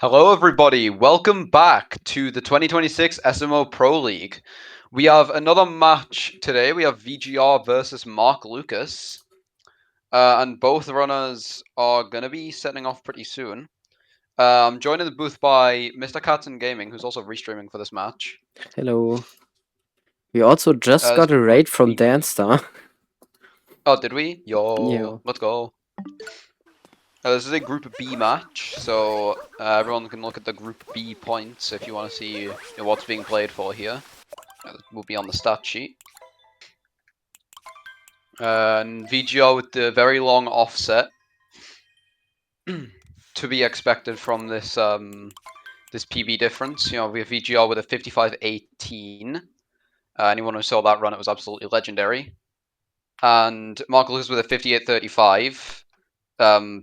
Hello everybody, welcome back to the 2026 SMO Pro League. We have another match today. We have VGR versus Mark Lucas. And both runners are going to be setting off pretty soon. I'm joined in the booth by Mr. Katzen Gaming, who's also restreaming for this match. Hello. We also just got a raid from Danstar. Oh, did we? Yo, Yeah. let's go. This is a Group B match, so everyone can look at the Group B points if you want to see what's being played for here. It will be on the stat sheet. And VGR with the very long offset to be expected from this this PB difference. We have VGR with a 55.18. Anyone who saw that run, it was absolutely legendary. And Mark Lucas with a 58.35,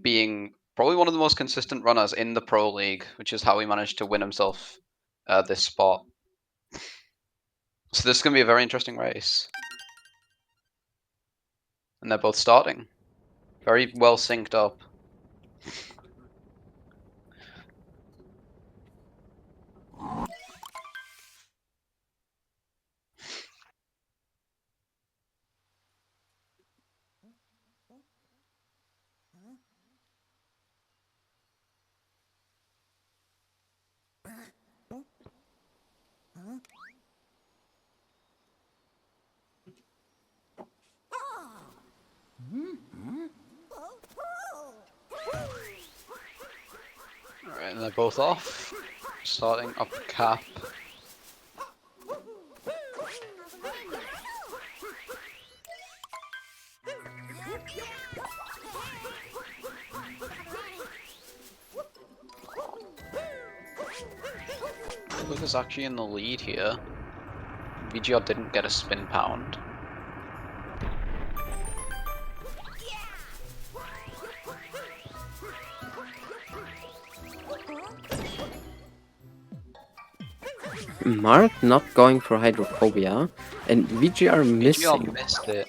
being probably one of the most consistent runners in the Pro League, which is how he managed to win himself this spot. So this is going to be a very interesting race. And they're both starting. Very well synced up. Alright, and they're both off. Starting up cap. Lucas actually in the lead here. VGR didn't get a spin pound. Mark not going for hydrophobia, and VGR missing. VGR missed it.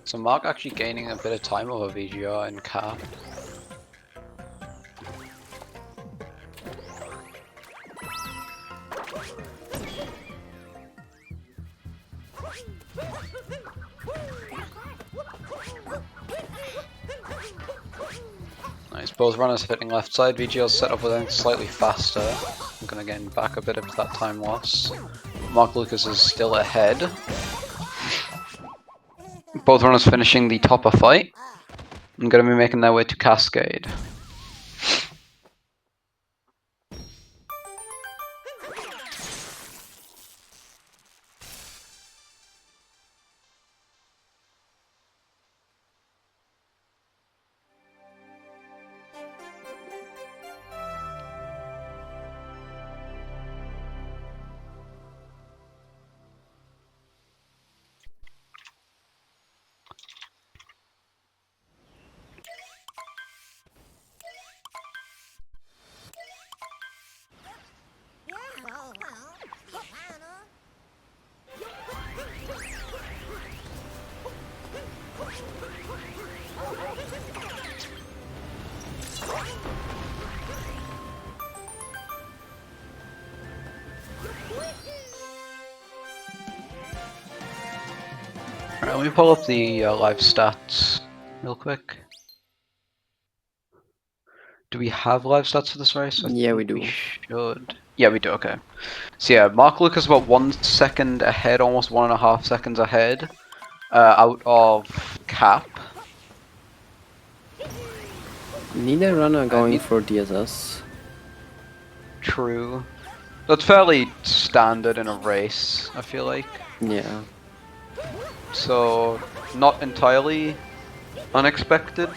So Mark actually gaining a bit of time over VGR in cap. Nice, both runners hitting left side. VGR's set up with anything slightly faster. I'm gonna gain back a bit of that time loss. Mark Lucas is still ahead. Both runners finishing the topper fight. I'm gonna be making their way to Cascade. Alright, let me pull up the live stats real quick. Do we have live stats for this race? Yeah, we do. We should. Yeah, we do, okay. So yeah, Mark Lucas about 1 second ahead, almost 1.5 seconds ahead, out of cap. Neither runner going for DSS. True. That's fairly standard in a race, I feel like. Yeah. So, not entirely unexpected.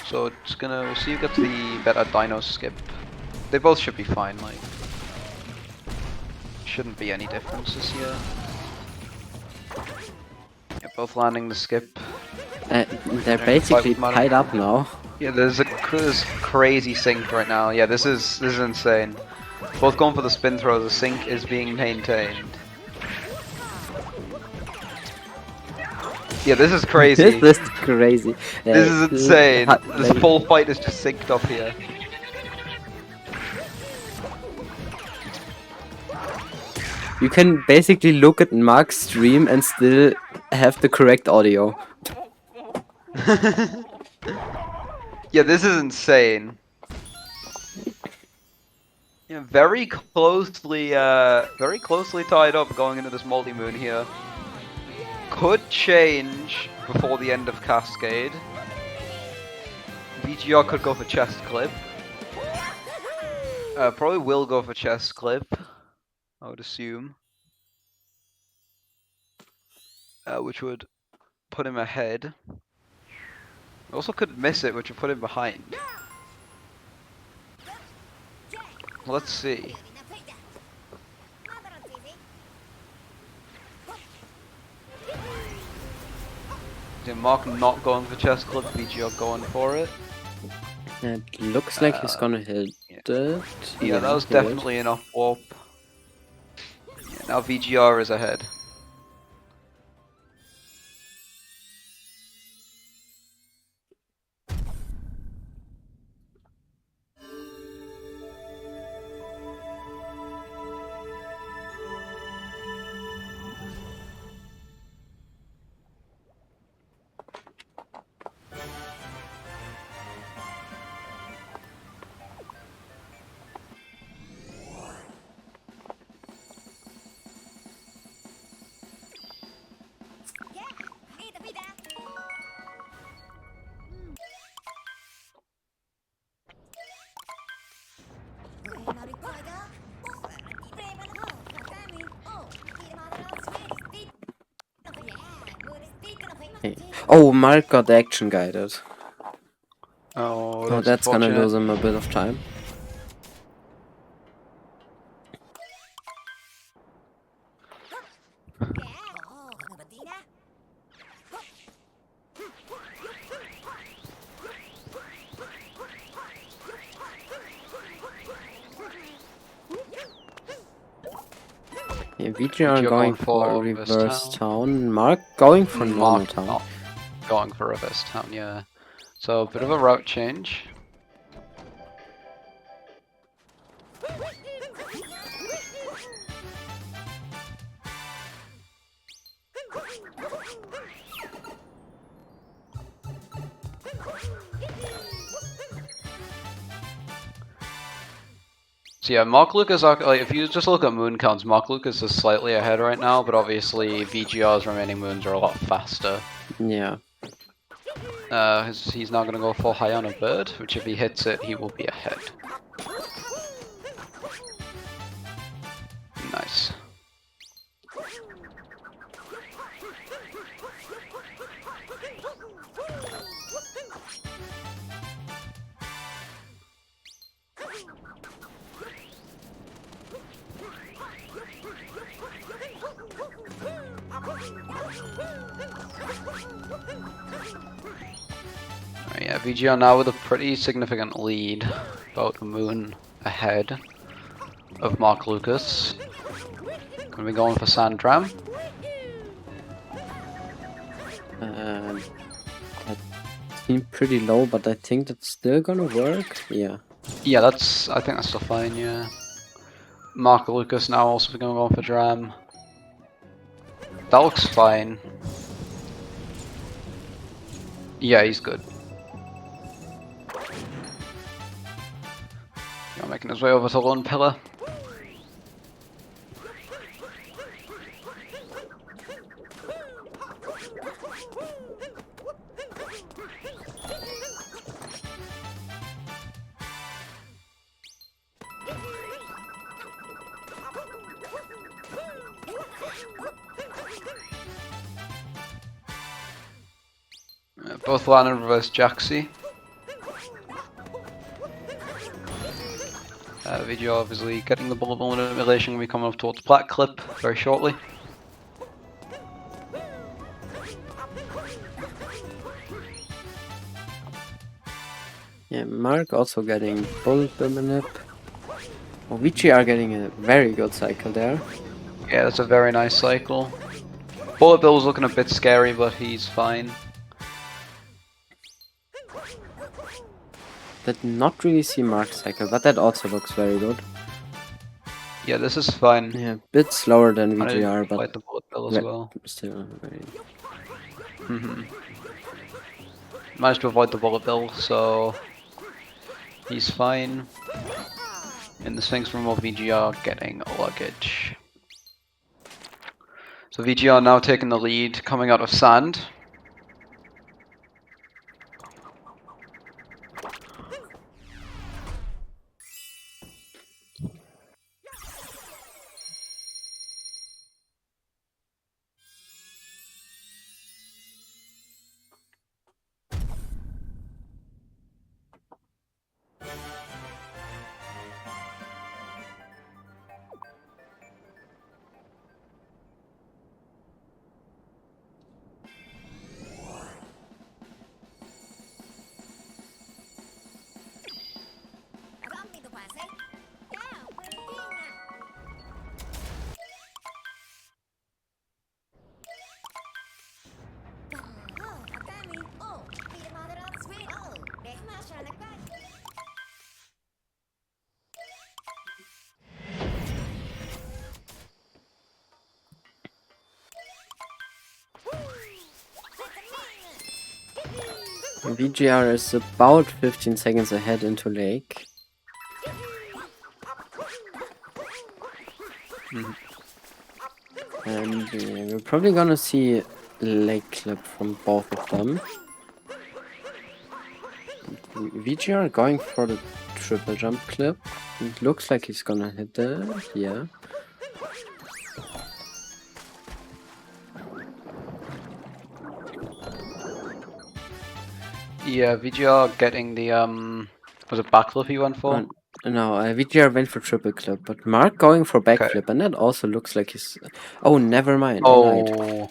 So we'll see who gets the better dino skip. They both should be fine, like. Shouldn't be any differences here. Yeah, both landing the skip. They're basically tied up now. Yeah, there's crazy sync right now. Yeah, this is insane. Both going for the spin throw, the sync is being maintained. Yeah, this is crazy. This is crazy. This is insane. This full fight is just synced up here. You can basically look at Mark's stream and still have the correct audio. Yeah, this is insane. Yeah, very closely tied up going into this multi-moon here. Could change before the end of Cascade. VGR could go for chest clip. Probably will go for chest clip, I would assume. Which would put him ahead. Also could miss it, which would put him behind. Let's see. Mark not going for chest clip, VGR going for it. It looks like he's gonna hit it. Yeah, that was definitely enough warp. Yeah, now VGR is ahead. Oh, Mark got action guided. Oh, that's gonna lose him a bit of time. Yeah, VGR going for reverse town. Mark going for normal town. Going for reverse town, yeah. So a bit of a route change. So yeah, Mark Lukas, like, if you just look at moon counts, Mark Lukas is slightly ahead right now, but obviously VGR's remaining moons are a lot faster. Yeah. He's now going to go for high on a bird, which if he hits it, he will be ahead. Nice. Yeah, VGR now with a pretty significant lead, about a moon ahead of Mark Lukas. Gonna be going for Sandram. That seemed pretty low, but I think that's still gonna work. Yeah. Yeah, I think that's still fine, yeah. Mark Lukas now also gonna go for Dram. That looks fine. Yeah, he's good. Making his way over to Lone Pillar. Both land in reverse Jaxi. VGR obviously getting the bullet manipulation, will be coming up towards Black Clip very shortly. Yeah, Mark also getting bullet manip. Oh, VGR getting a very good cycle there. Yeah, that's a very nice cycle. Bullet Bill's looking a bit scary, but he's fine. Did not really see Mark cycle, but that also looks very good. Yeah, this is fine. Yeah, a bit slower than VGR, but fight the Bullet Bill as well. Still very. Managed to avoid the Bullet Bill, so he's fine. In the Sphinx from VGR getting luggage. So VGR now taking the lead, coming out of sand. VGR is about 15 seconds ahead into lake. And we're probably gonna see lake clip from both of them. VGR going for the triple jump clip. It looks like he's gonna hit that, yeah. Yeah, VGR getting the was it backflip he went for? No, VGR went for triple clip, but Mark going for backflip, and that also looks like he's. Oh, never mind. Oh,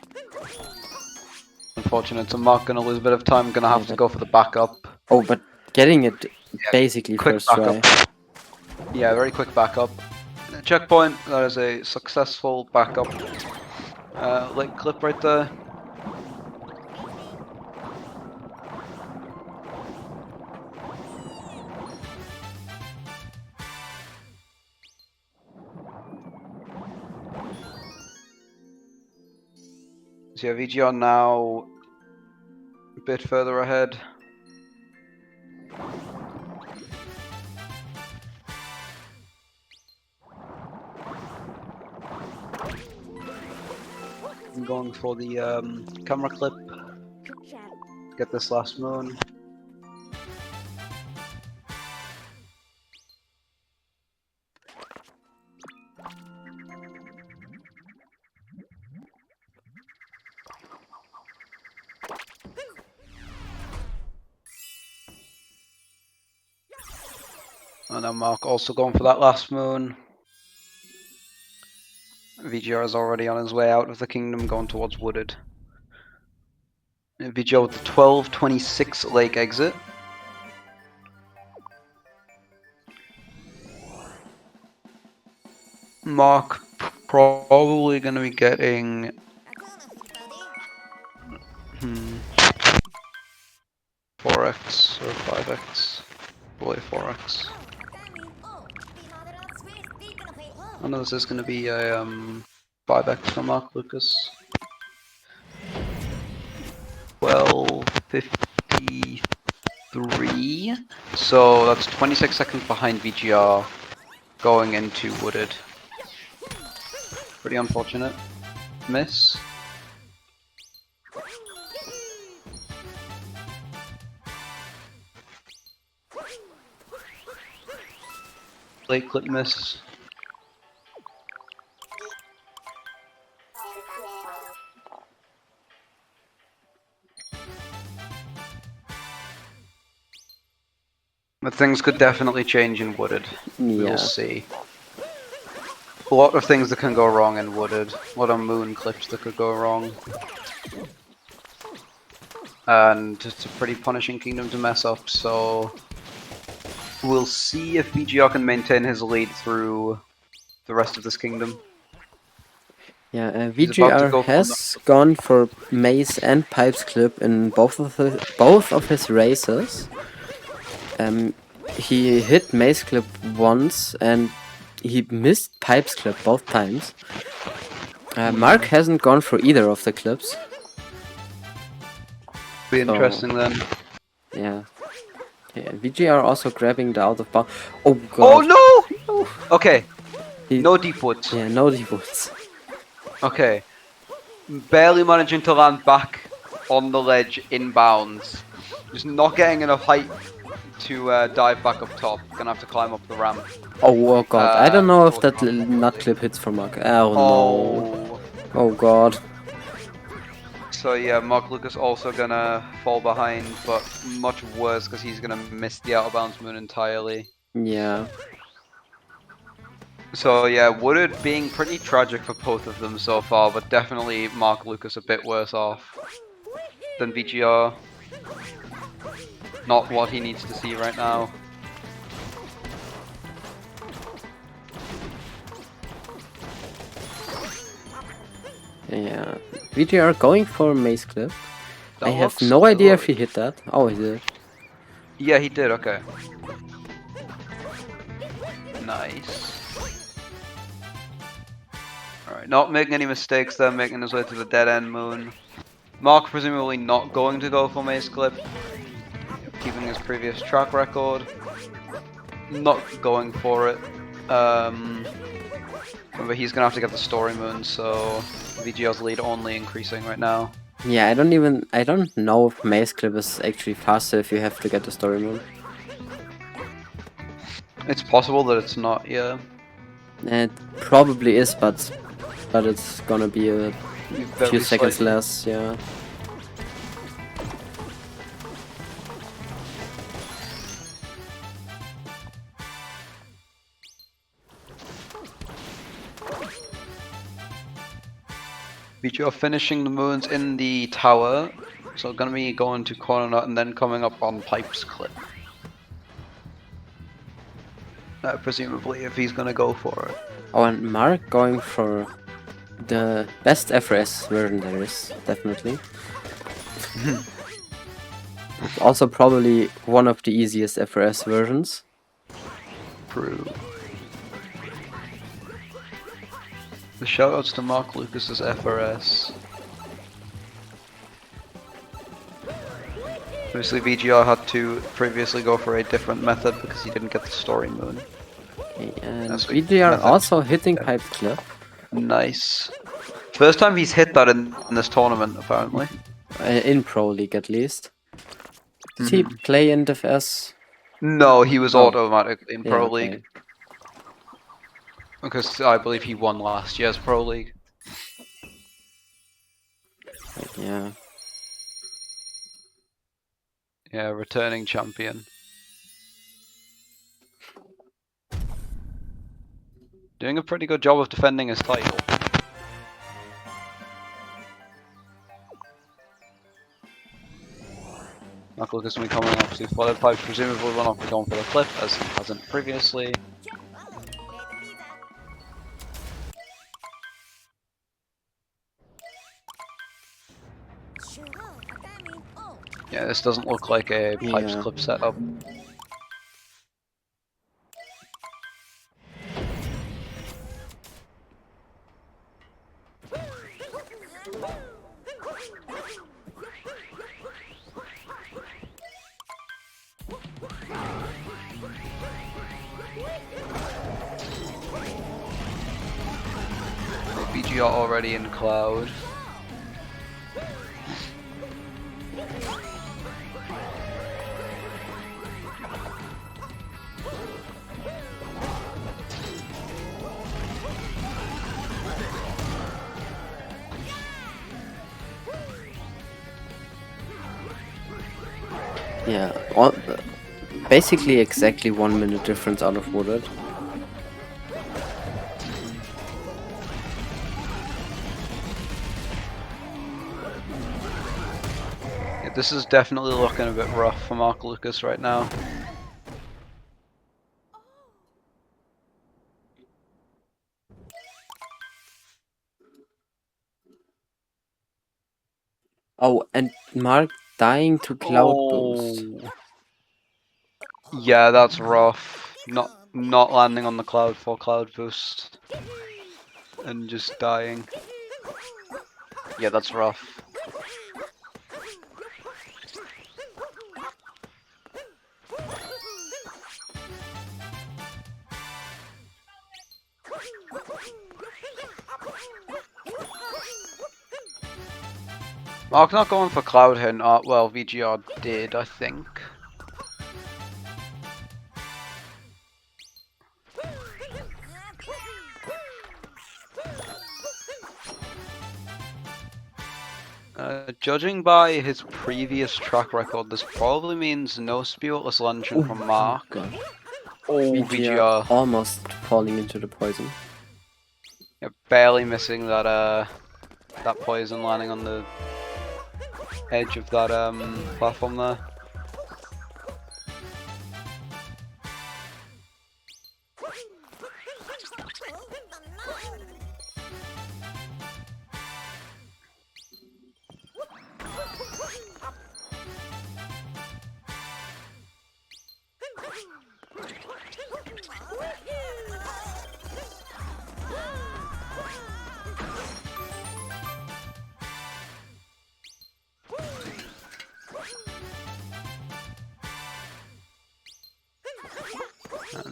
unfortunate. So Mark gonna lose a bit of time. Gonna have to go for the backup. Oh, but getting it basically quick first backup. try. Yeah, very quick backup. Checkpoint. That is a successful backup. Lake clip right there. So yeah, VGR now a bit further ahead. I'm going for the camera clip. Get this last moon. And now Mark also going for that last moon. VGR is already on his way out of the kingdom, going towards Wooded. VGR with the 12:26 lake exit. Mark probably going to be getting 4x or 5x. Probably 4x. I know this is going to be a 5x for Mark Lucas. 12:53. So that's 26 seconds behind VGR going into Wooded. Pretty unfortunate. Miss. Late clip miss. But things could definitely change in Wooded. Yeah. We'll see. A lot of things that can go wrong in Wooded. A lot of moon clips that could go wrong. And it's a pretty punishing kingdom to mess up, so we'll see if VGR can maintain his lead through the rest of this kingdom. Yeah, VGR has gone for Maze and Pipes Clip in both of his races. He hit Maze Clip once and he missed Pipes Clip both times. Mark hasn't gone for either of the clips. Be interesting then. Yeah. VGR also grabbing the out of bounds. Oh god. Oh no! Okay. No deep woods. Yeah, no deep woods. Okay. Barely managing to land back on the ledge inbounds. Just not getting enough height to dive back up top. Gonna have to climb up the ramp. Oh god. I don't know if that nut clip hits for Mark. Oh no. Oh god. So yeah, Mark Lucas also gonna fall behind, but much worse because he's gonna miss the out of bounds moon entirely. Yeah. So yeah, Woodard being pretty tragic for both of them so far, but definitely Mark Lucas a bit worse off than VGR. Not what he needs to see right now. Yeah. VGR going for Maze Clip. I have no idea if he hit that. Oh, he did. Yeah, he did, okay. Nice. Alright, not making any mistakes there, making his way to the dead end moon. Mark presumably not going to go for Maze Clip. Keeping his previous track record. Not going for it. Remember, he's gonna have to get the story moon, so VGR's lead only increasing right now. Yeah, I don't know if Maze Clip is actually faster if you have to get the story moon. It's possible that it's not, yeah. It probably is, but it's gonna be a few seconds less, yeah. VGR finishing the moons in the tower, so gonna be going to corner nut and then coming up on Pipes Clip. Presumably, if he's gonna go for it. Oh, and Mark going for the best FRS version there is, definitely. Also probably one of the easiest FRS versions. True. The shoutouts to Mark Lucas's FRS. Obviously VGR had to previously go for a different method because he didn't get the story moon. Okay, and VGR also hitting Pipe Clip. Nice. First time he's hit that in this tournament, apparently. In Pro League, at least. Did he play in DFS? No, he was automatically in Pro League. Okay. Because I believe he won last year's Pro League. Yeah. Yeah, returning champion. Doing a pretty good job of defending his title. Mark Lucas will be coming off to flooded pipes, presumably will not be going for the clip as he hasn't previously. Yeah, this doesn't look like a pipes clip setup. VGR already in cloud. Yeah, basically exactly 1 minute difference out of Woodard. Yeah, this is definitely looking a bit rough for Mark Lucas right now. Oh, and Mark dying to Cloud Boost. Oh. Yeah, that's rough. Not landing on the cloud for cloud boost and just dying. Yeah, that's rough. Mark not going for cloud hit. Well, VGR did, I think. Judging by his previous track record, this probably means no spiritless luncheon from Mark. God. Oh, VGR VGR. almost falling into the poison. Yeah, barely missing that that poison landing on the edge of that platform there.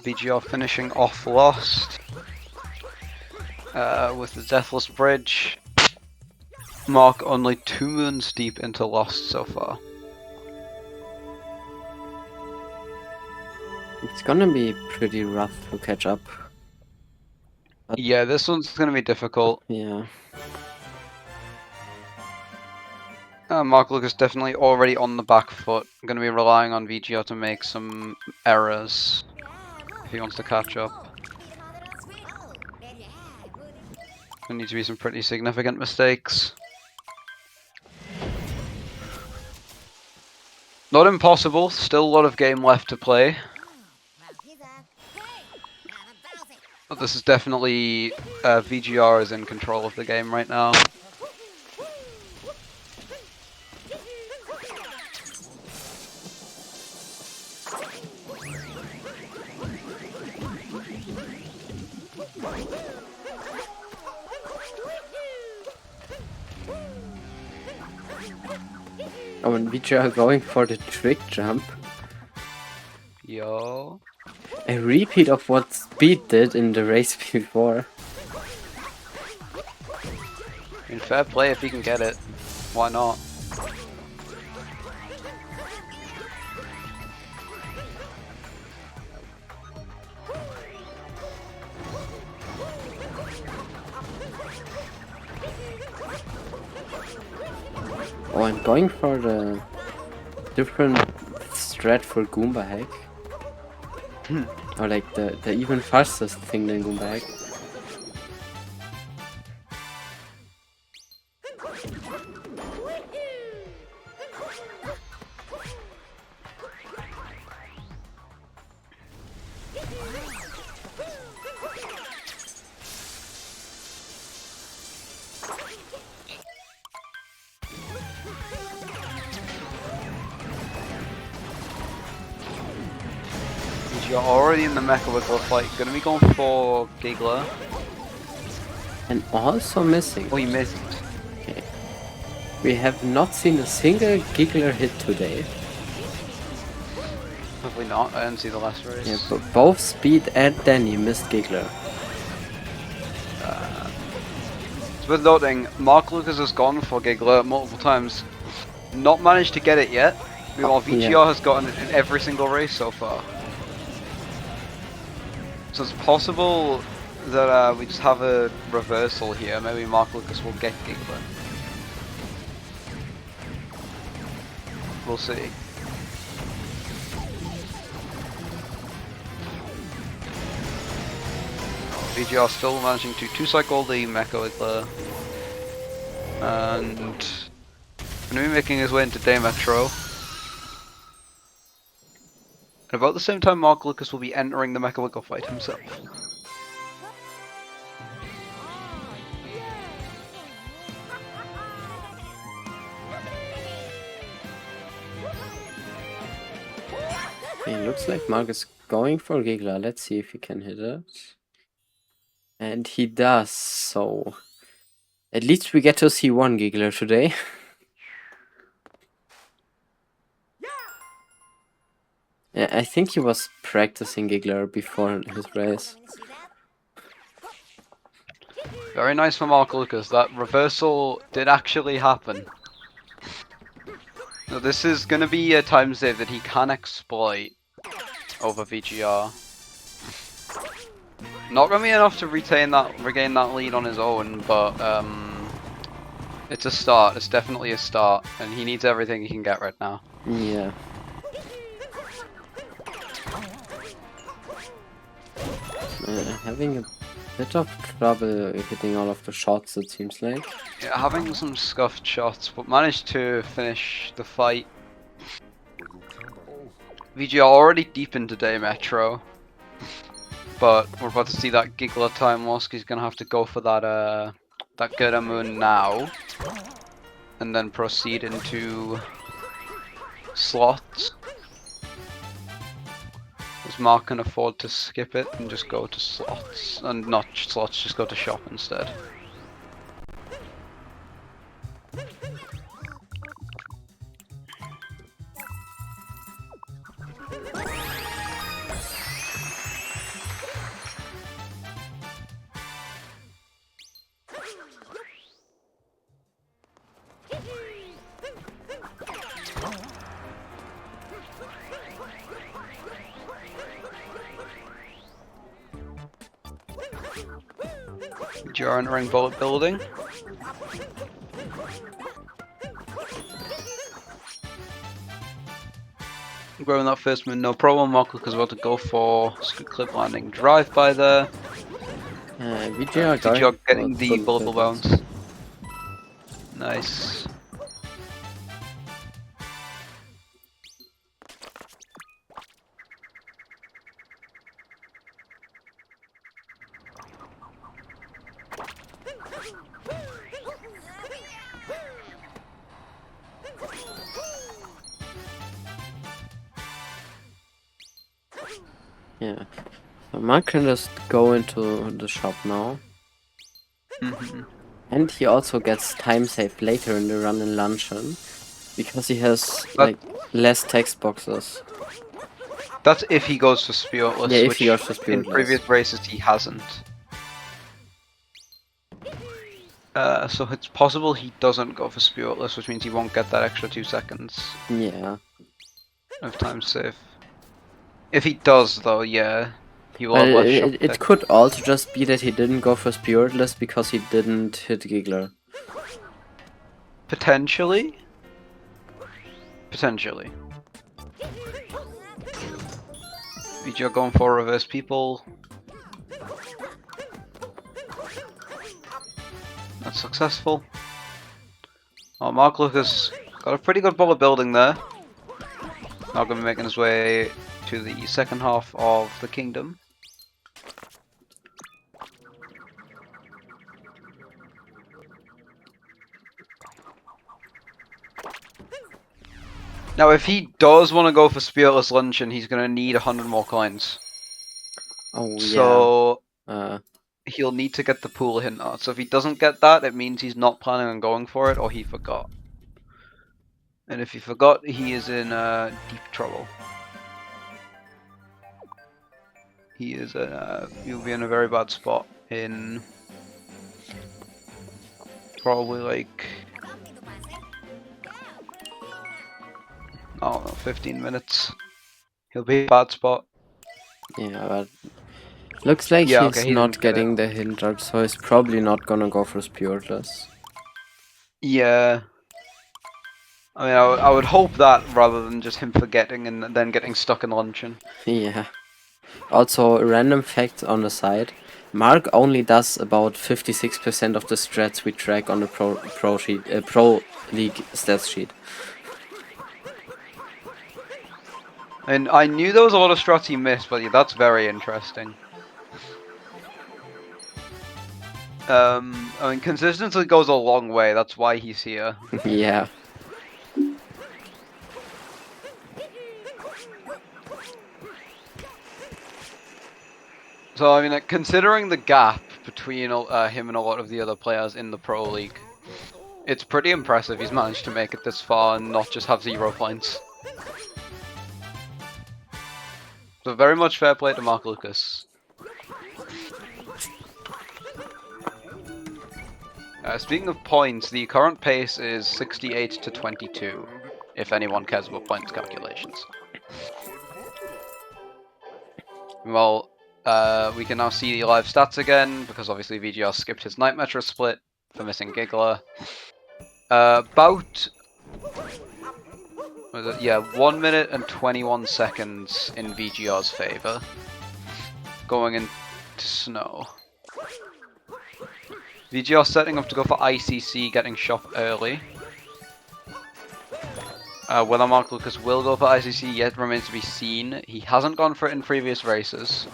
VGR finishing off Lost with the Deathless Bridge. Mark only 2 moons deep into Lost so far. It's gonna be pretty rough to catch up. But yeah, this one's gonna be difficult. Yeah. Mark Lucas definitely already on the back foot. Going to be relying on VGR to make some errors if he wants to catch up. There need to be some pretty significant mistakes. Not impossible, still a lot of game left to play. But this is definitely VGR is in control of the game right now. Oh, and VGR going for the trick jump. Yo. A repeat of what Speed did in the race before. In fair play if he can get it. Why not? Oh, I'm going for the different strat for Goomba hack. Or like the even fastest thing than Goomba hack. You're already in the Mecha Wiggler fight. Gonna be going for Giggler. And also missing. Oh, he missed. Okay. We have not seen a single Giggler hit today. Hopefully not. I didn't see the last race. Yeah, but both Speed and Danny missed Giggler. It's worth noting, Mark Lucas has gone for Giggler multiple times. Not managed to get it yet. Meanwhile, VGR has gotten it in every single race so far. So it's possible that we just have a reversal here. Maybe Mark Lucas will get Giggler. We'll see. VGR still managing to 2-cycle the Mecha Wiggler. And going to be making his way into Day Metro. And about the same time, Mark Lucas will be entering the Mecha Wiggler fight himself. Okay, looks like Mark is going for Giggler. Let's see if he can hit it. And he does, so at least we get to see one Giggler today. Yeah, I think he was practicing Giggler before his race. Very nice from Mark Lucas. That reversal did actually happen. So this is going to be a time save that he can exploit over VGR. Not going to be enough to regain that lead on his own, but it's a start. It's definitely a start, and he needs everything he can get right now. Yeah. Having a bit of trouble hitting all of the shots, it seems like. Yeah, having some scuffed shots, but managed to finish the fight. VGR already deep into day Metro, but we're about to see that Giggler time loss. He's gonna have to go for that that Moon now, and then proceed into slots. As Mark can afford to skip it and just go to slots, and not slots, just go to shop instead. You're entering bullet building. Growing that first move, no problem. Mark Lucas about to go for clip landing drive by there. VGR getting the bulletful bounce. Nice. Yeah. So Mark can just go into the shop now. And he also gets time save later in the run in luncheon. Because he has like less text boxes. That's if he goes for Spiritless, Yeah, if which he goes for Spiritless. in previous races he hasn't. So it's possible he doesn't go for Spiritless, which means he won't get that extra 2 seconds. Yeah. Of time save. If he does, though, yeah, he will But have less shop it could also just be that he didn't go for Spiritless because he didn't hit Giggler. Potentially. Potentially. VGR going for reverse people. That's successful. Oh, Mark Lucas got a pretty good bullet building there. Now going to be making his way to the second half of the kingdom. Now, if he does want to go for Spiritless Luncheon, he's going to need 100 more coins. Oh, yeah. So, he'll need to get the pool hint out. So if he doesn't get that, it means he's not planning on going for it, or he forgot. And if he forgot, he is in deep trouble. He'll be in a very bad spot in probably like 15 minutes. He'll be in a bad spot. Yeah, but looks like he's not getting the hint out, so he's probably not gonna go for Spiritless. Yeah. I mean, I would hope that rather than just him forgetting and then getting stuck in luncheon. Yeah. Also, a random fact on the side. Mark only does about 56% of the strats we track on the Pro League stats sheet. And I knew there was a lot of strats he missed, but yeah, that's very interesting. I mean, consistency goes a long way. That's why he's here. Yeah. So I mean, considering the gap between him and a lot of the other players in the Pro League, it's pretty impressive he's managed to make it this far and not just have 0 points. So very much fair play to Mark Lukas. Speaking of points, the current pace is 68 to 22, if anyone cares about points calculations. Well, we can now see the live stats again, because obviously VGR skipped his Night Metro split for missing Giggler. About... yeah, 1 minute and 21 seconds in VGR's favour. Going into Snow. VGR setting up to go for ICC, getting shot early. Whether Mark Lukas will go for ICC yet remains to be seen. He hasn't gone for it in previous races.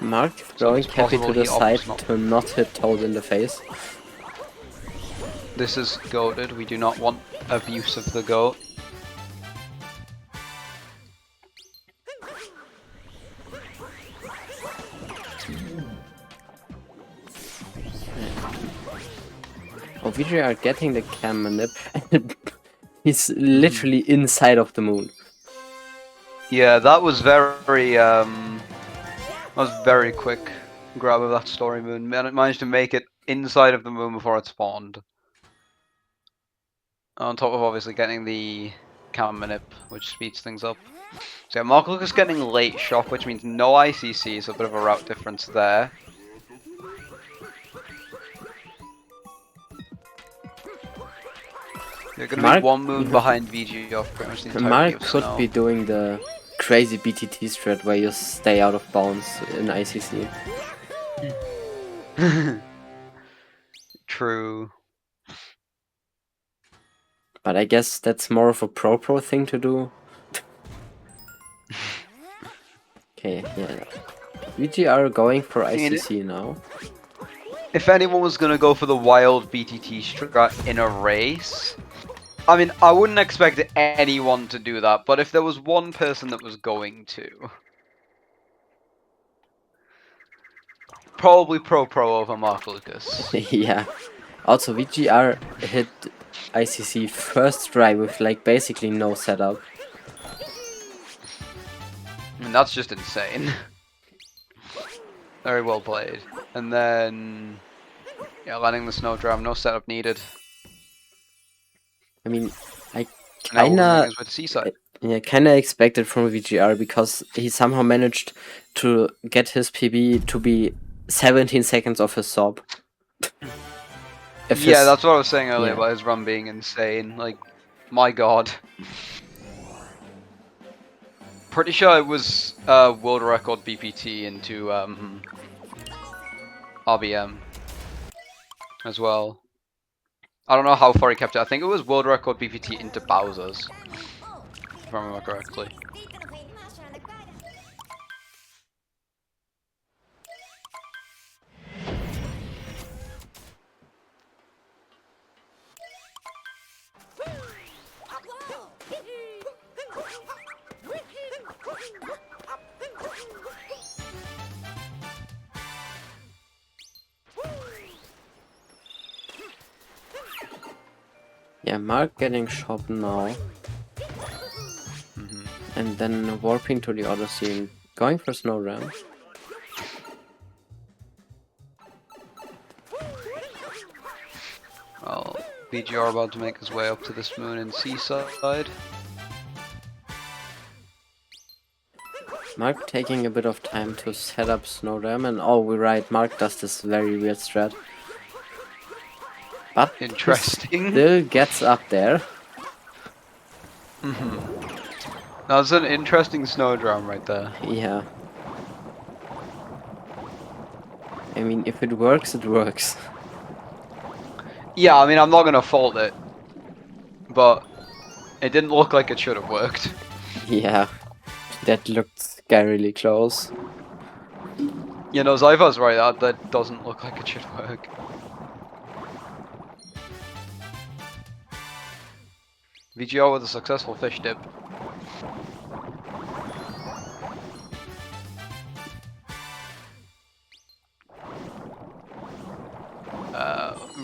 Mark throwing Cappy to the side to not hit Toad in the face. This is goated. We do not want abuse of the goat. Oh, VGR getting the cam nip. He's literally inside of the moon. Yeah, that was very quick grab of that story moon. Man, it managed to make it inside of the moon before it spawned. On top of obviously getting the cam manip, which speeds things up. So yeah, Mark Lukas getting late shock, which means no ICC, so a bit of a route difference there. You're going to be 1 moon behind VGR pretty much the entirety Mark of could Snow. be doing the crazy BTT strat where you stay out of bounds in ICC. True. But I guess that's more of a pro thing to do. Okay, yeah. VGR going for ICC now. If anyone was going to go for the wild BTT strat in a race, I mean, I wouldn't expect anyone to do that, but if there was one person that was going to, probably pro over Mark Lukas. Yeah. Also, VGR hit ICC first try with like basically no setup. I mean, that's just insane. Very well played. And then, yeah, landing the snow drum, no setup needed. I mean, I kinda expected from VGR because he somehow managed to get his PB to be 17 seconds off his sub. Yeah, that's what I was saying earlier about his run being insane. Like, my god. Pretty sure it was world record BPT into RBM as well. I don't know how far he kept it. I think it was world record BPT into Bowser's, if I remember correctly. Yeah, Mark getting shot now. And then warping to the other scene. Going for Snow Ram. Well, VGR about to make his way up to this moon in Seaside. Mark taking a bit of time to set up Snow Ram, and oh, we're right, Mark does this very weird strat. But interesting. Still gets up there. That's an interesting snowdrum right there. Yeah. I mean, if it works, it works. Yeah, I mean, I'm not gonna fault it, but it didn't look like it should have worked. Yeah, that looked scarily close. You know, Zyva's right, that doesn't look like it should work. VGR with a successful fish dip.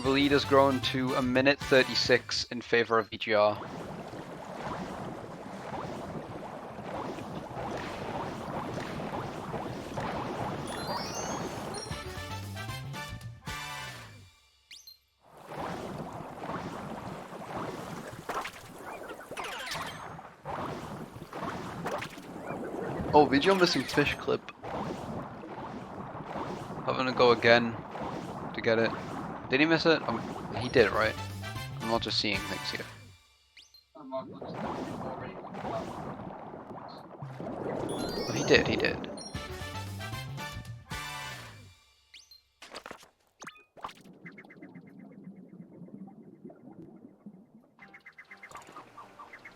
The lead has grown to 1:36 in favor of VGR. Oh, VGR missing fish clip. Having to go again to get it. Did he miss it? He did, right? I'm not just seeing things here. Oh, he did, he did.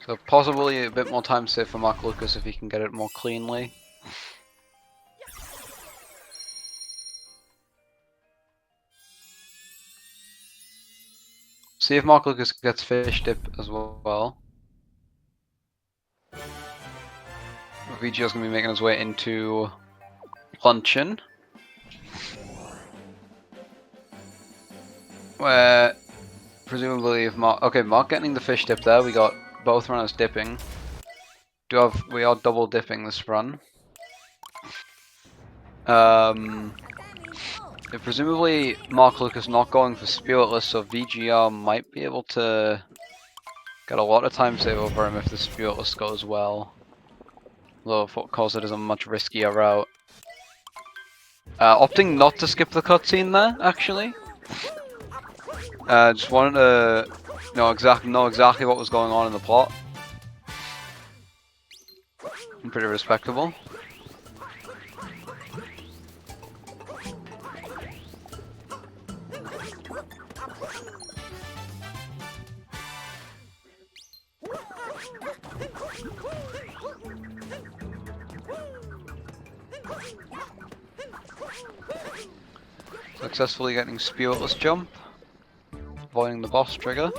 So possibly a bit more time save for Mark Lucas if he can get it more cleanly. See if Mark Lucas gets fish dip as well. VGR's gonna be making his way into luncheon, where presumably if Mark, okay, Mark getting the fish dip there, we got both runners dipping. We are double dipping this run. Presumably Mark Lucas not going for spiritless, so VGR might be able to get a lot of time save over him if the spiritless goes well. Though of course it is a much riskier route. Opting not to skip the cutscene there, actually. Just wanted to know exactly what was going on in the plot. Pretty respectable. Successfully getting spiritless jump, avoiding the boss trigger.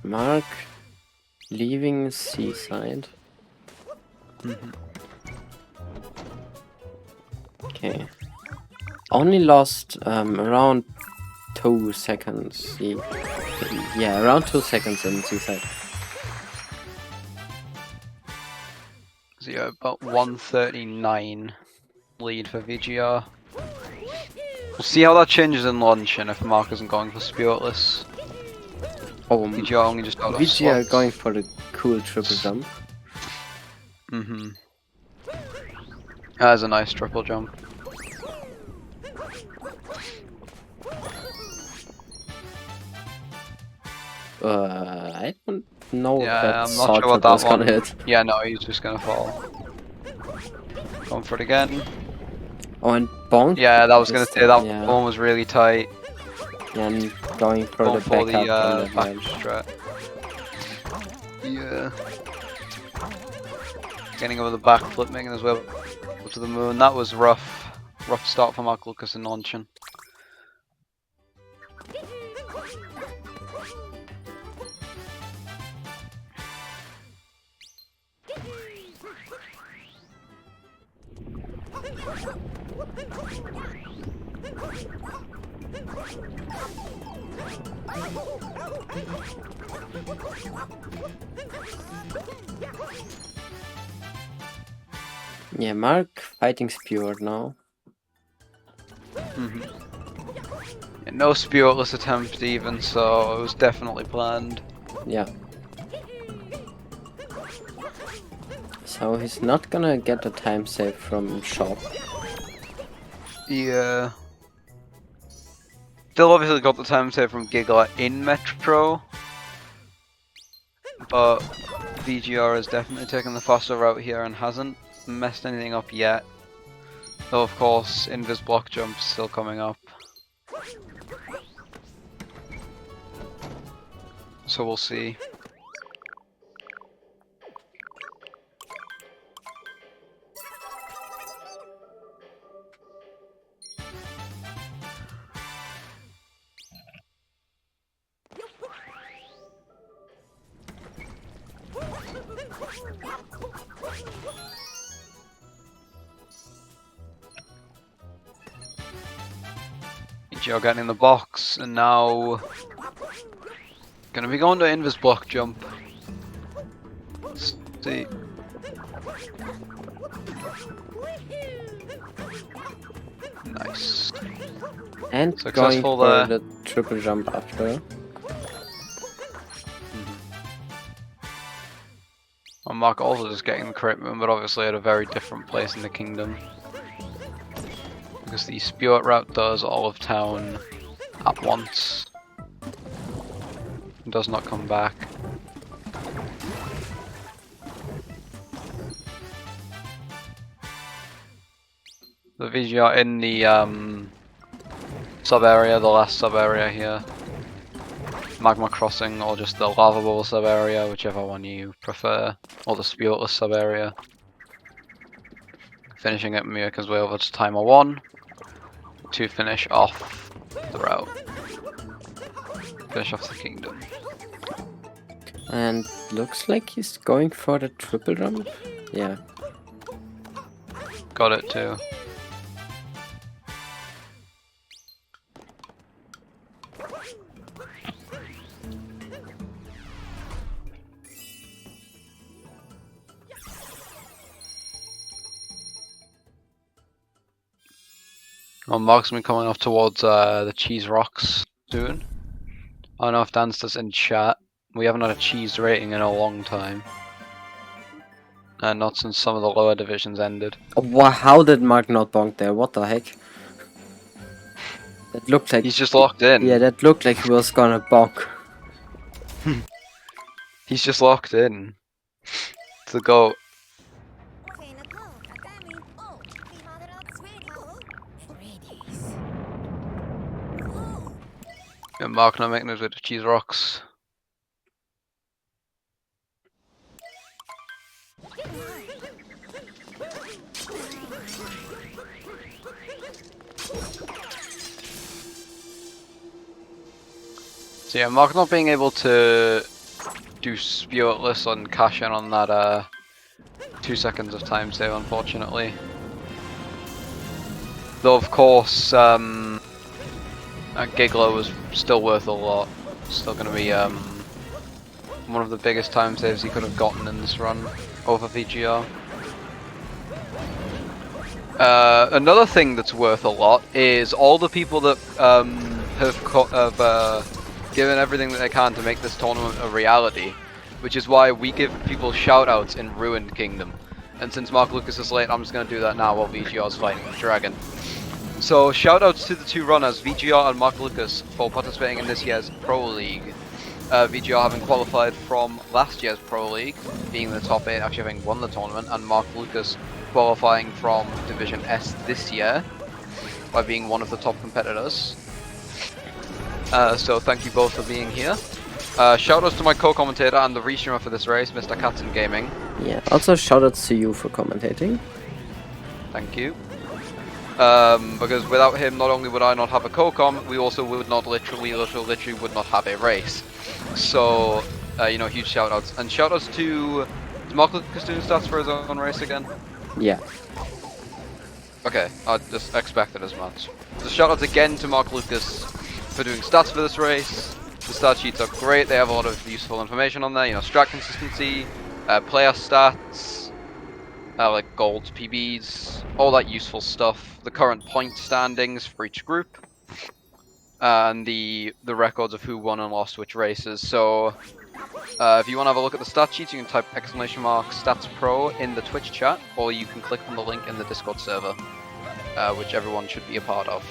Mark leaving seaside. Okay. Only lost around 2 seconds. Yeah, around 2 seconds in seaside. So yeah, about 139 lead for VGR. We'll see how that changes in luncheon if Mark isn't going for spiritless. Oh, VGR only just got VGR going for the cool triple jump. That is a nice triple jump. I don't know Yeah, that I'm saw not sure what triple that is gonna one. hit. Yeah, no, he's just gonna fall. Going for it again. Oh, and bonk. Yeah, that was gonna say that yeah. one was really tight. And going for Going the for back the up on that back ledge. strat. Yeah. Getting over the backflip, making his way up to the moon. That was rough. Rough start for Mark Lucas in luncheon. Yeah, Mark fighting Speward now. Yeah, no spiritless attempt even, so it was definitely planned. Yeah. So he's not gonna get a time save from shop. Yeah. Still obviously got the time save from Giggler in Metro. But VGR has definitely taken the faster route here and hasn't messed anything up yet. Though of course, Invis block jump's still coming up. So we'll see. VGR getting in the box, and now gonna be going to invis block jump. Let's see. Nice. And Successful going for there. the triple jump after. And Mark also just getting the correct move, but obviously at a very different place in the kingdom. Because the Spewart route does all of town at once. And does not come back. The VGR in the sub area, the last sub area here. Magma Crossing or just the Lava Bowl sub area, whichever one you prefer, or the Spearless sub area. Finishing at Mirka's Way over to timer 1 to finish off the route. Finish off the kingdom. And looks like he's going for the triple jump. Yeah. Got it too. Well, Mark's been coming off towards the cheese rocks soon. I don't know if Danster's in chat. We haven't had a cheese rating in a long time. Not since some of the lower divisions ended. Wow, how did Mark not bonk there? What the heck? That looked like... He's just locked in. Yeah, that looked like he was gonna bonk. He's just locked in. To go. And Mark now making his way to cheese rocks. So yeah, Mark not being able to do Spewless and cash in on that 2 seconds of time save, unfortunately. Though of course, Giggler was still worth a lot. Still going to be one of the biggest time saves he could have gotten in this run over VGR. Another thing that's worth a lot is all the people that have given everything that they can to make this tournament a reality, which is why we give people shoutouts in Ruined Kingdom. And since Mark Lucas is late, I'm just going to do that now while VGR is fighting the dragon. So shoutouts to the two runners, VGR and Mark Lucas, for participating in this year's Pro League. VGR having qualified from last year's Pro League, being in the top 8, actually having won the tournament, and Mark Lucas qualifying from Division S this year by being one of the top competitors. So thank you both for being here. Shoutouts to my co-commentator and the Restreamer for this race, Mr. Katzen Gaming. Yeah, also shoutouts to you for commentating. Thank you. Because without him, not only would I not have a co-com, we also would not literally would not have a race. So, you know, huge shoutouts. And shoutouts to... Is Mark Lucas doing stats for his own race again? Yeah. Okay, I just expected as much. So shoutouts again to Mark Lucas for doing stats for this race. The stat sheets are great, they have a lot of useful information on there, you know, strat consistency, player stats, like golds, PBs, all that useful stuff. The current point standings for each group, and the records of who won and lost which races. So if you want to have a look at the stat sheets, you can type !StatsPro in the Twitch chat, or you can click on the link in the Discord server, which everyone should be a part of.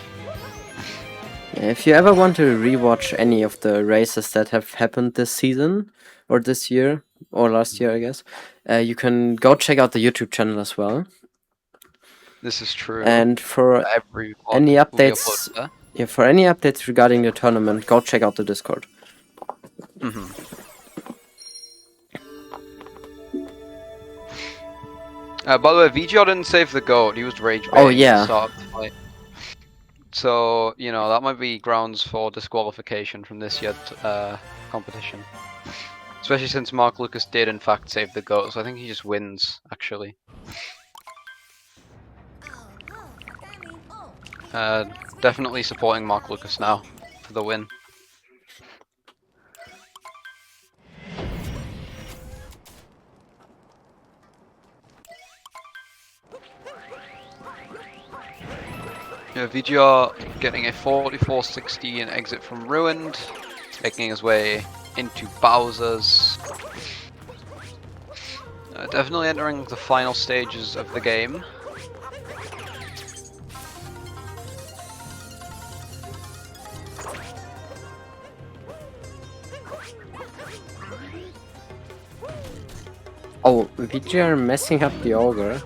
If you ever want to rewatch any of the races that have happened this season, or this year, or last year, I guess, you can go check out the YouTube channel as well. This is true. And for any updates, regarding the tournament, go check out the Discord. Mhm. By the way, VGR didn't save the goat. He was rage Oh baiting at the yeah. start of the fight. So, you know, that might be grounds for disqualification from this year's competition. Especially since Mark Lucas did in fact save the goat, so I think he just wins, actually. Definitely supporting Mark Lucas now for the win. Yeah, VGR getting a 44-16 exit from Ruined, making his way into Bowser's. Definitely entering the final stages of the game. Oh, VGR messing up the ogre.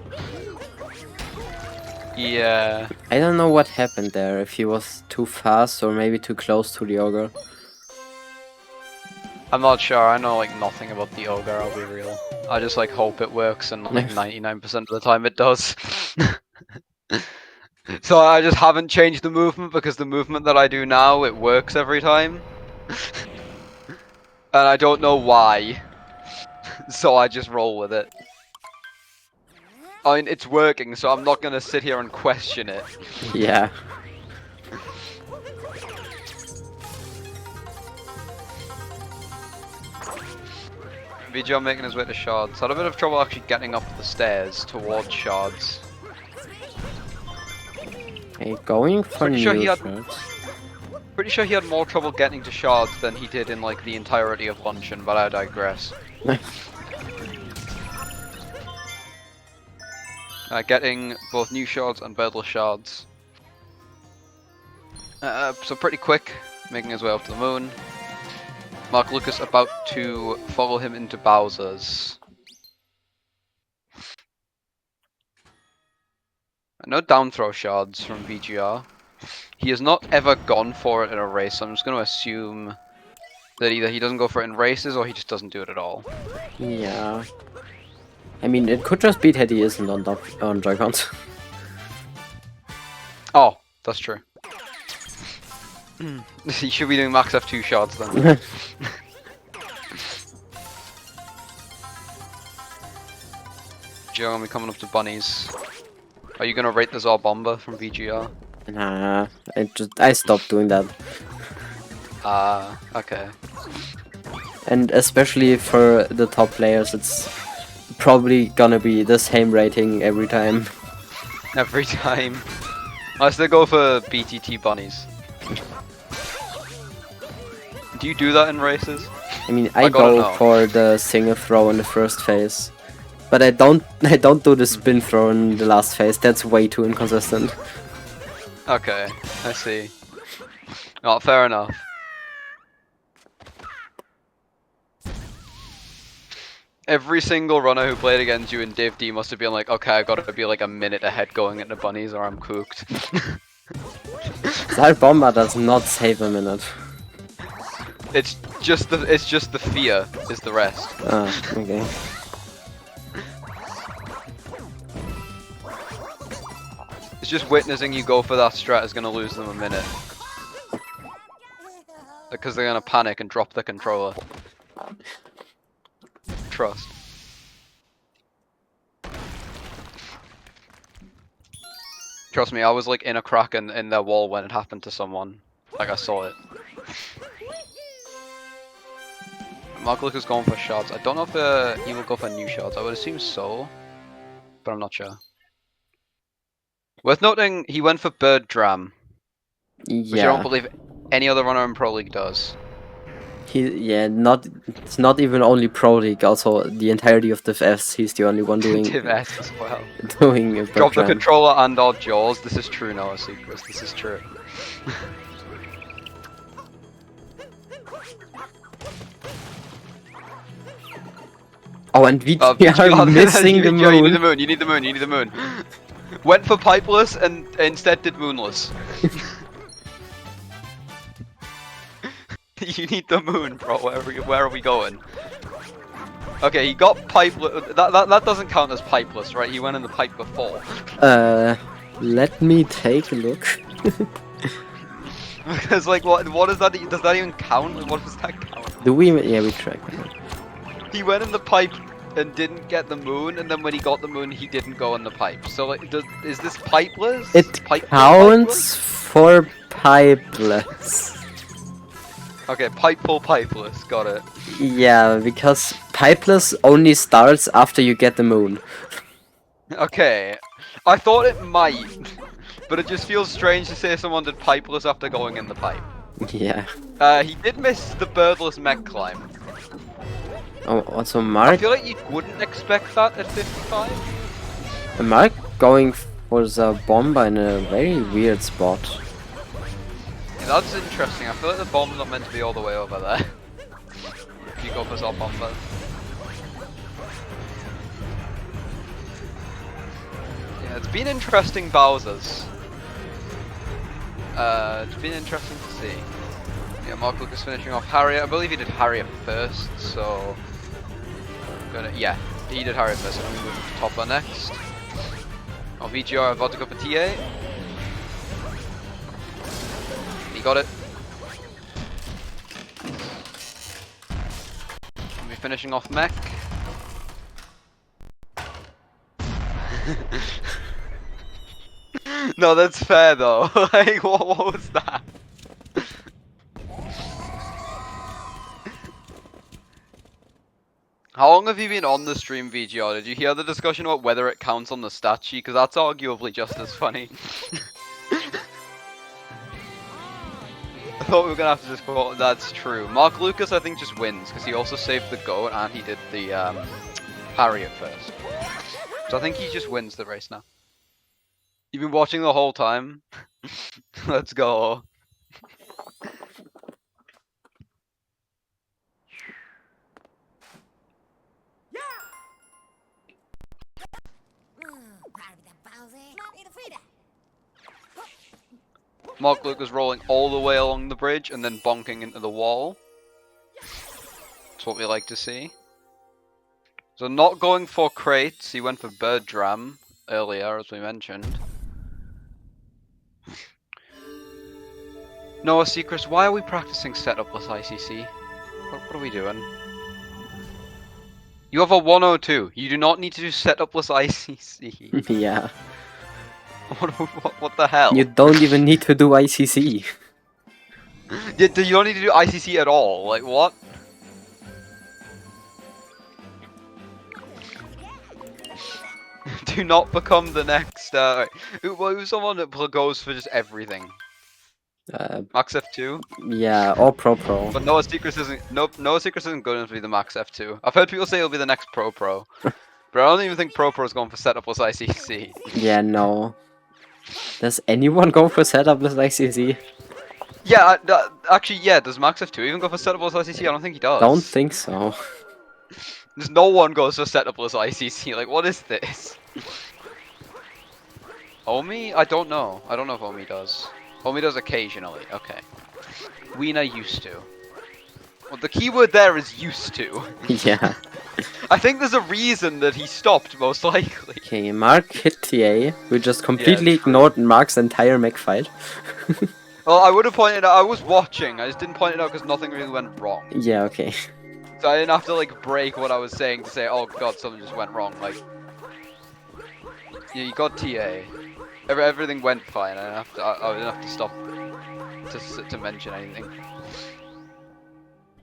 Yeah, I don't know what happened there. If he was too fast or maybe too close to the ogre. I'm not sure. I know like nothing about the ogre. I'll be real. I just like hope it works, and like 99% of the time it does. So I just haven't changed the movement because the movement that I do now it works every time, and I don't know why. So I just roll with it. I mean, it's working, so I'm not gonna sit here and question it. Yeah. VGR making his way to shards. Had a bit of trouble actually getting up the stairs towards shards. Hey, going for Pretty sure new he had- shards. Pretty sure he had more trouble getting to shards than he did in like the entirety of Luncheon, but I digress. Getting both new shards and Birdless shards. So pretty quick, making his way up to the moon. Mark Lucas about to follow him into Bowser's. No down throw shards from VGR. He has not ever gone for it in a race, so I'm just going to assume that either he doesn't go for it in races or he just doesn't do it at all. Yeah. I mean, it could just be that he isn't on Joy-Cons. Oh, that's true. He should be doing max F2 shards then. Joe, and we coming up to bunnies. Are you gonna rate the Zarbomba from VGR? Nah, I stopped doing that. Okay. And especially for the top players, it's probably gonna be the same rating every time. Every time. I still go for BTT bunnies. Do you do that in races? I mean, I go for the single throw in the first phase, but I don't do the spin throw in the last phase. That's way too inconsistent. Okay, I see. Oh, fair enough. Every single runner who played against you in Div D must have been like, okay, I gotta be like a minute ahead going into bunnies or I'm cooked. Zarbomba does not save a minute. It's just the fear is the rest. Ah, okay. It's just witnessing you go for that strat is gonna lose them a minute. Because they're gonna panic and drop the controller. Trust. Trust me, I was like in a crack in their wall when it happened to someone. Like I saw it. Mark Lucas going for shards. I don't know if he will go for new shards. I would assume so, but I'm not sure. Worth noting, he went for Bird Dram, which I don't Yeah. believe any other runner in Pro League does. It's not even only Pro League, also the entirety of Div S, he's the only one doing Div S as well. doing a Drop the Bertrand. controller and our jaws. This is true, Noah Secrets. This is true. Oh, and VGR missing the moon. You need the moon, you need the moon, you need the moon. Went for pipeless and instead did moonless. You need the moon, bro. Where are we going? Okay, he got pipeless. That doesn't count as pipeless, right? He went in the pipe before. Let me take a look. Because like, what is that? Does that even count? Like, what does that count? Do we? Yeah, we track it. He went in the pipe and didn't get the moon, and then when he got the moon, he didn't go in the pipe. So like, is this pipeless? It counts for pipeless. Okay, pipeful, pipeless. Got it. Yeah, because pipeless only starts after you get the moon. Okay, I thought it might, but it just feels strange to say someone did pipeless after going in the pipe. Yeah. He did miss the birdless mech climb. Oh, also I Mark. feel like you wouldn't expect that at 55. Mark going for the bomber in a very weird spot. Yeah, that's interesting. I feel like the bomb's not meant to be all the way over there. If you go for our bomber. Yeah, it's been interesting Bowser's. It's been interesting to see. Yeah, Mark Lucas finishing off Harriet. I believe he did Harriet first, so... Yeah, he did Harriet first, so I'm going to move to Topper next. Oh, VGR about to go for TA. He got it. We'll be finishing off Mech. No, that's fair though. Like, what was that? How long have you been on the stream, VGR? Did you hear the discussion about whether it counts on the stat sheet? Because that's arguably just as funny. I thought we were gonna have to just quote. That's true. Mark Lucas, I think, just wins because he also saved the goat and he did the Harriet first. So I think he just wins the race now. You've been watching the whole time. Let's go. Mark Lucas rolling all the way along the bridge and then bonking into the wall. That's what we like to see. So not going for crates, he went for bird dram earlier, as we mentioned. Noah Secrets, why are we practicing setupless ICC? What are we doing? You have a 102. You do not need to do setupless ICC. Yeah. What the hell? You don't even need to do ICC. You don't need to do ICC at all. Like, what? Do not become the next. Who's someone that goes for just everything? Max F2? Yeah, or Pro. But Noah Secrets isn't. Nope, Noah Secrets isn't good enough to be the Max F2. I've heard people say he'll be the next Pro. But I don't even think Pro is going for setupless ICC. Yeah, no. Does anyone go for setupless ICC? Yeah, actually, yeah. Does Max F2 even go for setupless ICC? I don't think he does. Don't think so. Just no one goes for setupless ICC. Like, what is this? Omi? I don't know. I don't know if Omi does. Omi does occasionally. Okay. Weena used to. Well, the keyword there is used to. Yeah. I think there's a reason that he stopped, most likely. Okay, Mark hit TA. We just completely ignored Mark's entire mech fight. Well, I would have pointed out. I was watching. I just didn't point it out because nothing really went wrong. Yeah, okay. So I didn't have to like break what I was saying to say, oh god, something just went wrong. Like, yeah, you got TA. Everything went fine. I didn't have to stop to mention anything.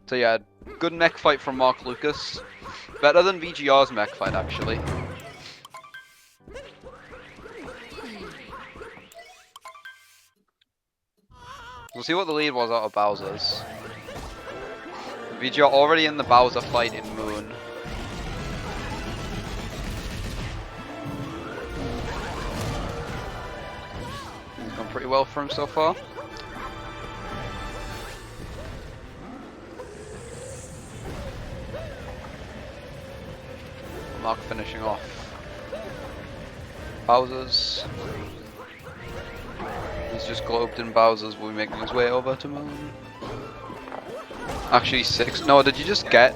So yeah, good mech fight from Mark Lucas. Better than VGR's mech fight, actually. We'll see what the lead was out of Bowser's. VGR already in the Bowser fight in Moon. It's gone pretty well for him so far. Mark finishing off Bowser's. He's just globed in Bowser's, will be making his way over to Moon. Actually, 6. No, did you just get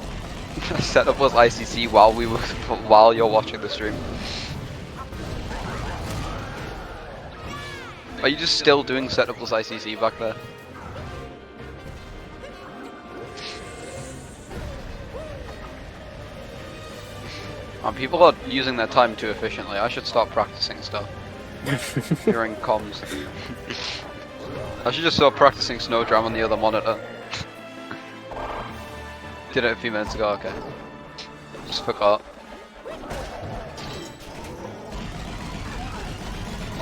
setup was ICC while you're watching the stream? Are you just still doing setup plus ICC back there? People are using their time too efficiently. I should start practicing stuff during comms. I should just start practicing Snowdram on the other monitor. Did it a few minutes ago, okay. Just forgot.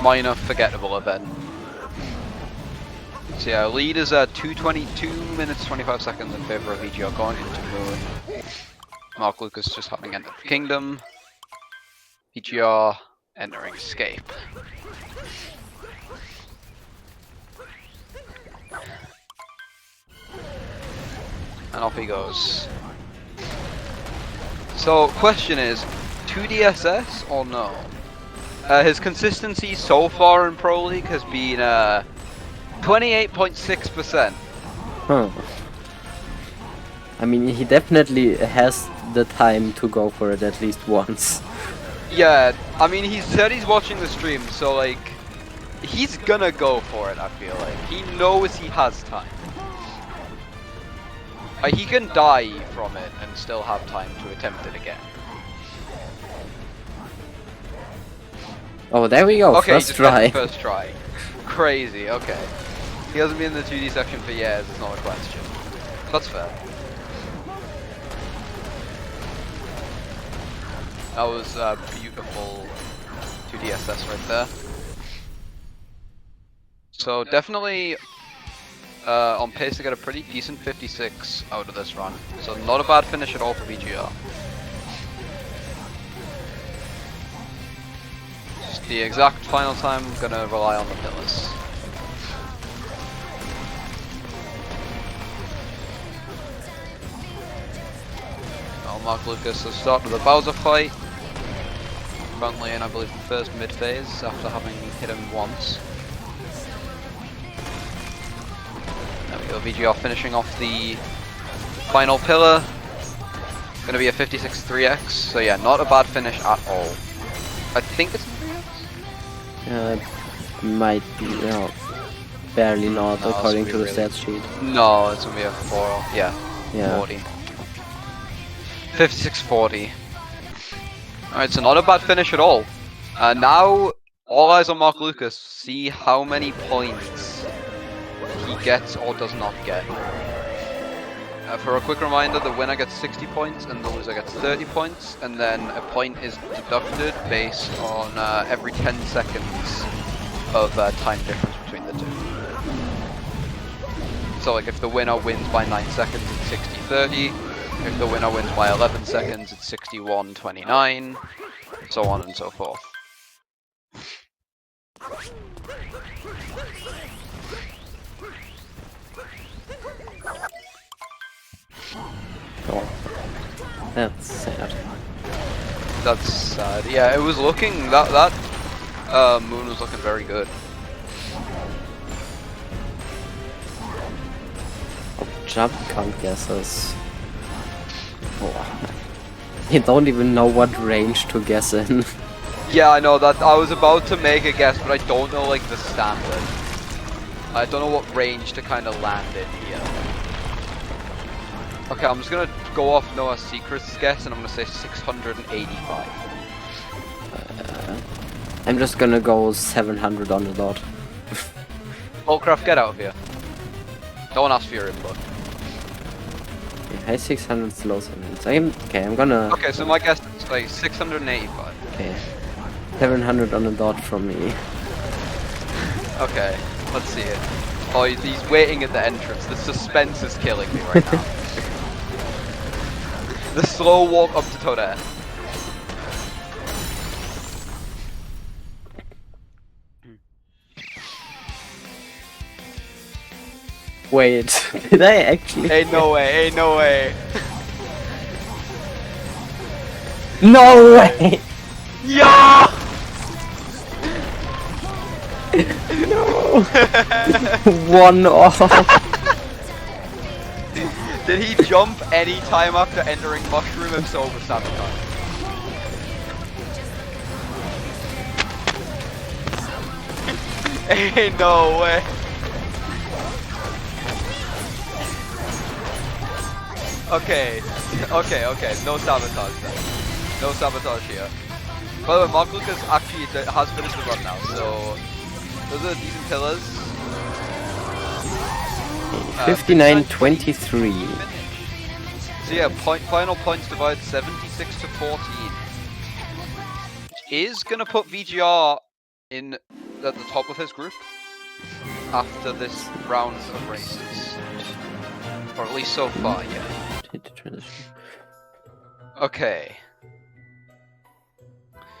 Minor forgettable event. So yeah, lead is 2:22 minutes 25 seconds in favor of VGR going into Moon. Mark Lucas just having entered Kingdom. VGR entering Escape. And off he goes. So, question is, 2DSS or no? His consistency so far in Pro League has been 28.6%. Huh. I mean, he definitely has the time to go for it at least once. Yeah, I mean, he said he's watching the stream, so like, he's gonna go for it, I feel like. He knows he has time. He can die from it and still have time to attempt it again. Oh, there we go. Okay, First try. First try. Crazy, okay. He hasn't been in the 2D section for years, it's not a question. That's fair. That was beautiful 2DSS right there. So definitely on pace to get a pretty decent 56 out of this run. So not a bad finish at all for VGR. Just the exact final time, I'm gonna rely on the pillars. Oh, Mark Lucas has started the Bowser fight. Currently in, I believe, the first mid phase after having hit him once. There we go, VGR finishing off the final pillar. Gonna be a 56 3x, so yeah, not a bad finish at all. I think it's a 3x? Might be, no. Barely not, No, according to the really... stats sheet. No, it's gonna be a 4, yeah. 40. 56-40. Alright, so not a bad finish at all. Now, all eyes on Mark Lucas. See how many points he gets or does not get. For a quick reminder, the winner gets 60 points and the loser gets 30 points. And then a point is deducted based on every 10 seconds of time difference between the two. So like if the winner wins by 9 seconds, it's 60-30. If the winner wins by 11 seconds, it's 61-29, so on and so forth. Oh, that's sad. That's sad. Yeah, it was looking, that Moon was looking very good. Oh, jump count guesses. Oh. You don't even know what range to guess in. Yeah, I know that. I was about to make a guess, but I don't know like the standard. I don't know what range to kind of land in here. Okay, I'm just gonna go off Noah's Secret's guess, and I'm gonna say 685. I'm just gonna go 700 on the dot. Holcraft, get out of here. Don't ask for your input. High 600 slow 700. Okay, I'm gonna... Okay, so my guess is like 685. Okay. 700 on the dot from me. Okay, let's see it. Oh, he's waiting at the entrance. The suspense is killing me right now. The slow walk up to Toadette. Wait, did I actually... Ain't no way, ain't no way. No way! Yeah! No! One off! Did he jump any time after entering mushroom? If so, was sabotage. Ain't no way. Okay, no sabotage then. No sabotage here. By the way, Mark Lucas actually has finished the run now, so those are decent pillars. 59-23. So yeah, final points divided 76 to 14. Which is gonna put VGR in at the top of his group after this round of races. Or at least so far, yeah. Okay.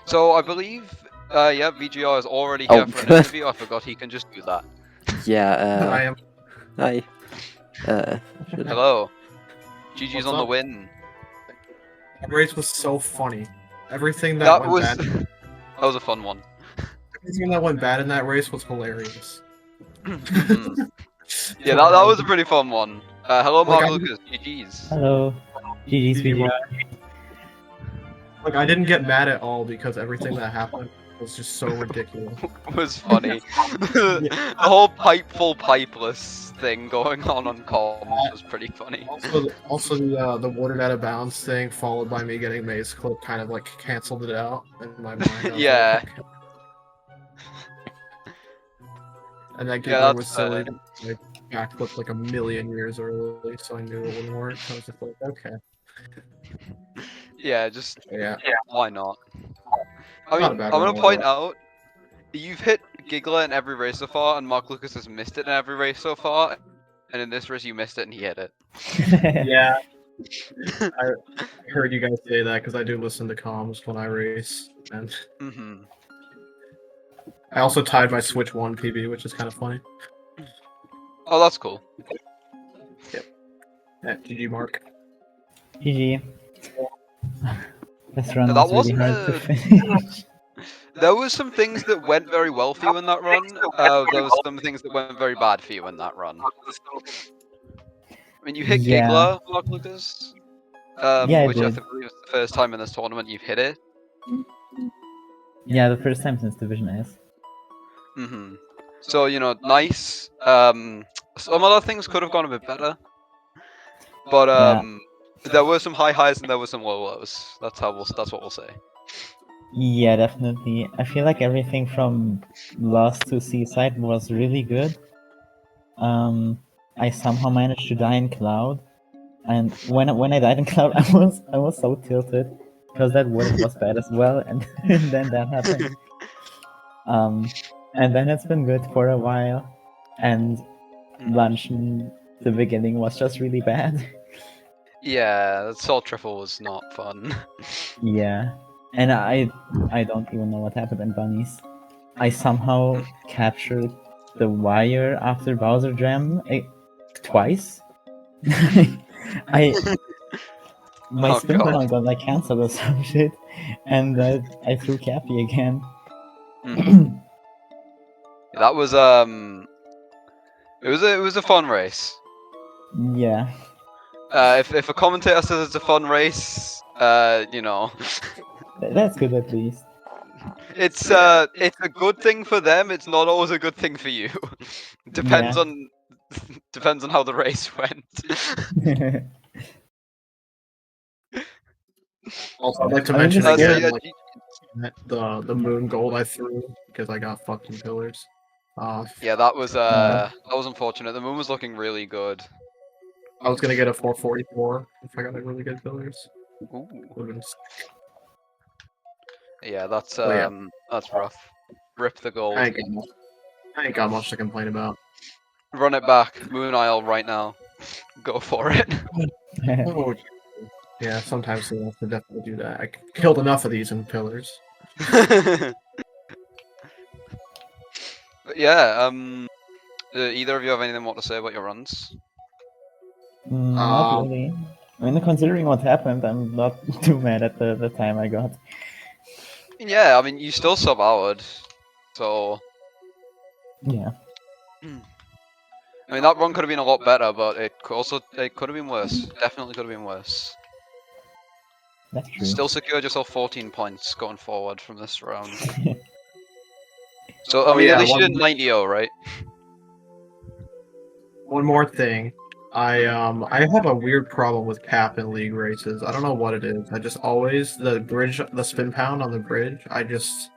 So I believe, yeah, VGR is already here for an interview. I forgot he can just do that. Yeah, I am. hi. Hello. GG's What's on the up? win. That race was so funny. Everything that went bad. That was a fun one. Everything that went bad in that race was hilarious. Yeah, that was a pretty fun one. Hello, Mark Like, Lucas. GG's. Hello. GG's VGR. Like, I didn't get mad at all because everything that happened was just so ridiculous. Was funny. The whole pipeful, pipeless thing going on comms was pretty funny. Also the warded out of bounds thing, followed by me getting maze clip, kind of like canceled it out in my mind. I was Yeah. like, and that Yeah, giggler was that's silly. Like, backflipped like a million years early, so I knew it wouldn't work. So I was just like, okay. Yeah, just Yeah. why not? I Not a mean, bad I'm one, gonna point out you've hit Giggler in every race so far, and Mark Lucas has missed it in every race so far. And in this race, you missed it and he hit it. Yeah. I heard you guys say that because I do listen to comms when I race, and I also tied my Switch 1 PB, which is kind of funny. Oh, that's cool. Yeah, GG Mark. GG. This run That was really wasn't hard to a- finish. There was some things that went very well for you in that run. There was some things that went very bad for you in that run. I mean, you hit Yeah. Giggler, Mark Lucas. Yeah, I which I did. think was the first time in this tournament you've hit it. Yeah, the first time since Division S. So, you know, nice. Some other things could have gone a bit better. But there were some high highs and there were some low lows. That's what we'll say. Yeah, definitely. I feel like everything from Lost to Seaside was really good. I somehow managed to die in Cloud, and when I died in Cloud, I was so tilted because that word was bad as well, and, and then that happened. And then it's been good for a while, and lunch in the beginning was just really bad. Yeah, the Soul Truffle was not fun. Yeah, and I don't even know what happened in Bunnies. I somehow captured the wire after Bowser Jam twice. My Oh, spin God. ball got like cancelled or some shit, and I threw Cappy again. That was it was a fun race. Yeah. If a commentator says it's a fun race, you know, That's good at least. it's a good thing for them. It's not always a good thing for you. Depends Yeah. on how the race went. Also, I'd like to I mean, mention it's again good. like, the moon gold I threw because I got fucking pillars. Yeah, that was unfortunate. The moon was looking really good. I was gonna get a 444 if I got like really good pillars. Ooh. Would've been Yeah, that's yeah. that's rough. Rip the gold. I ain't got much to complain about. Run it back, Moon Isle right now. Go for it. Oh, yeah, sometimes you have to definitely do that. I killed enough of these in pillars. But yeah, either of you have anything more to say about your runs? Not really. I mean, considering what happened, I'm not too mad at the time I got. Yeah, I mean, you still sub-outed, so... Yeah. I mean, that run could have been a lot better, but it could have been worse. Definitely could have been worse. That's true. Still secured yourself 14 points going forward from this round. So I Oh, mean, yeah, at least you one- didn't 90-0, right? One more thing. I have a weird problem with cap in league races. I don't know what it is. I just always the spin pound on the bridge. I just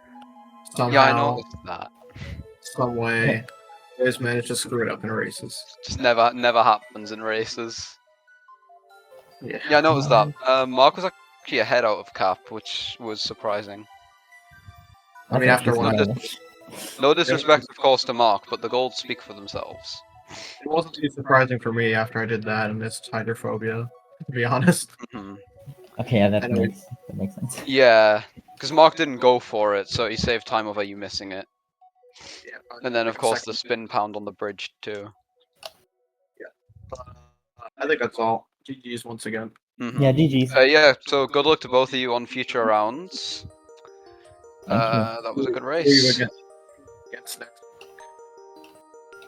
somehow, Yeah, I noticed that. some way, always manage to screw it up in races. Just never happens in races. Yeah. Yeah, I noticed that. Mark was actually ahead out of cap, which was surprising. I mean, after what I did- No disrespect, of course, to Mark, but the goals speak for themselves. It wasn't too surprising for me after I did that and missed hydrophobia, to be honest. Mhm. Okay, yeah, I that know makes sense. Yeah, because Mark didn't go for it, so he saved time over you missing it. Yeah, And then, of like course, the second. spin pound on the bridge, too. I think that's all. GG's once again. Mhm. Yeah, GG's. Yeah, so good luck to both of you on future rounds. Thank you. That was a good Who are you race. against next week?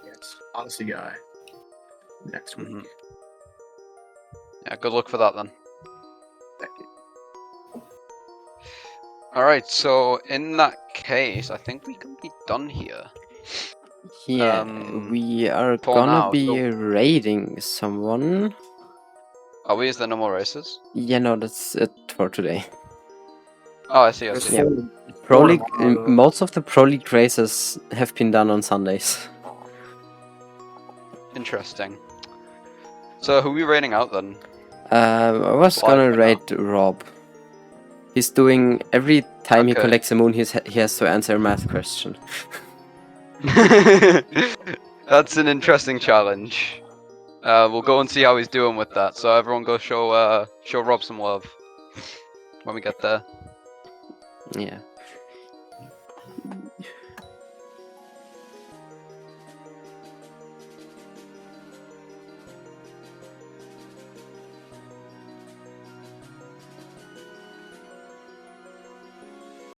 Against Odyssey Guy. Next week. Mhm. Yeah, good luck for that then. Thank you. Alright, so in that case, I think we can be done here. Yeah, we are for gonna now, be so- raiding someone. Are we? Is there no more races? Yeah, no, that's it for today. Oh, I see, I There's see. Yeah. four- Pro four League, tomorrow, though. most of the Pro League races have been done on Sundays. Interesting. So who are we raiding out then? I was Well, I gonna don't raid Rob. He's doing every time he Okay. collects a moon, he has to answer a math question. That's an interesting challenge. We'll go and see how he's doing with that. So everyone go show Rob some love when we get there. Yeah.